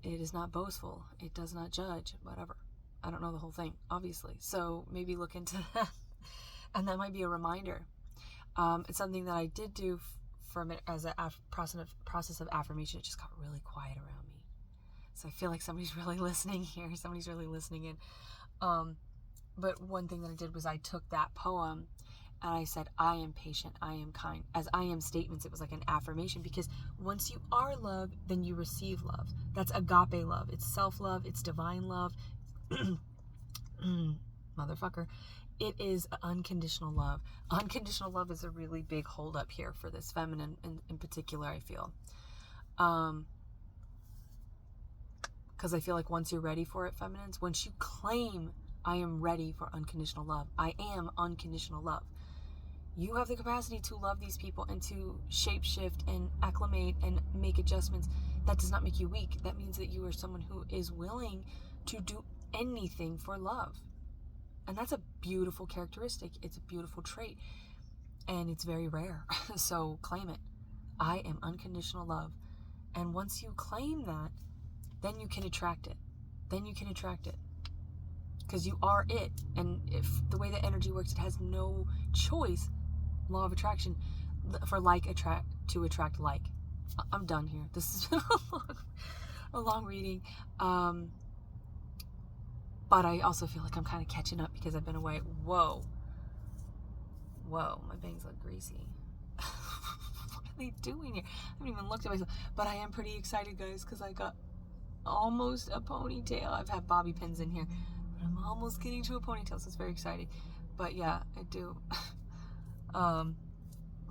Speaker 1: It is not boastful. It does not judge, whatever. I don't know the whole thing, obviously. So maybe look into that. And that might be a reminder. It's something that I did do for a minute as a process of affirmation. It just got really quiet around me. So I feel like somebody's really listening here. Somebody's really listening in. But one thing that I did was I took that poem and I said, I am patient, I am kind. As I am statements, it was like an affirmation, because once you are love, then you receive love. That's agape love. It's self-love. It's divine love. Motherfucker. It is unconditional love. Unconditional love is a really big hold up here for this feminine in particular, I feel. Because I feel like once you're ready for it, feminines, once you claim, I am ready for unconditional love, I am unconditional love, you have the capacity to love these people and to shapeshift and acclimate and make adjustments. That does not make you weak. That means that you are someone who is willing to do anything for love. And that's a beautiful characteristic. It's a beautiful trait. And it's very rare. So claim it. I am unconditional love. And once you claim that, then you can attract it. Then you can attract it. Because you are it. And if the way that energy works, it has no choice. Law of attraction. For like to attract like. I'm done here. This is a long reading. But I also feel like I'm kind of catching up because I've been away. Whoa, my bangs look greasy. What are they doing here? I haven't even looked at myself. But I am pretty excited, guys, because I got almost a ponytail. I've had bobby pins in here, but I'm almost getting to a ponytail, so it's very exciting. But yeah, I do.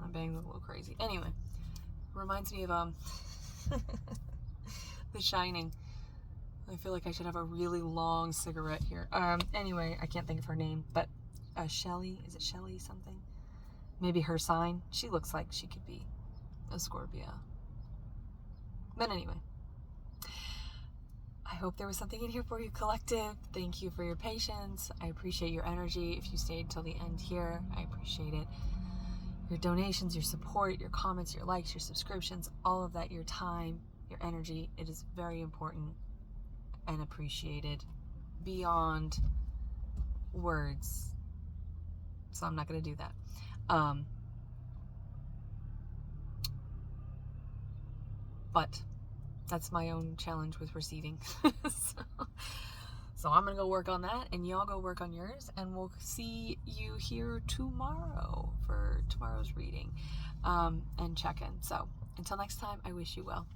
Speaker 1: My bangs look a little crazy. Anyway, reminds me of The Shining. I feel like I should have a really long cigarette here. Anyway, I can't think of her name, but Shelley, is it Shelley something? Maybe her sign. She looks like she could be a Scorpio. But anyway, I hope there was something in here for you, collective. Thank you for your patience. I appreciate your energy. If you stayed till the end here, I appreciate it. Your donations, your support, your comments, your likes, your subscriptions, all of that, your time, your energy, it is very important and appreciated beyond words. So I'm not going to do that. But that's my own challenge with receiving. So I'm going to go work on that, and y'all go work on yours, and we'll see you here tomorrow for tomorrow's reading and check-in. So until next time, I wish you well.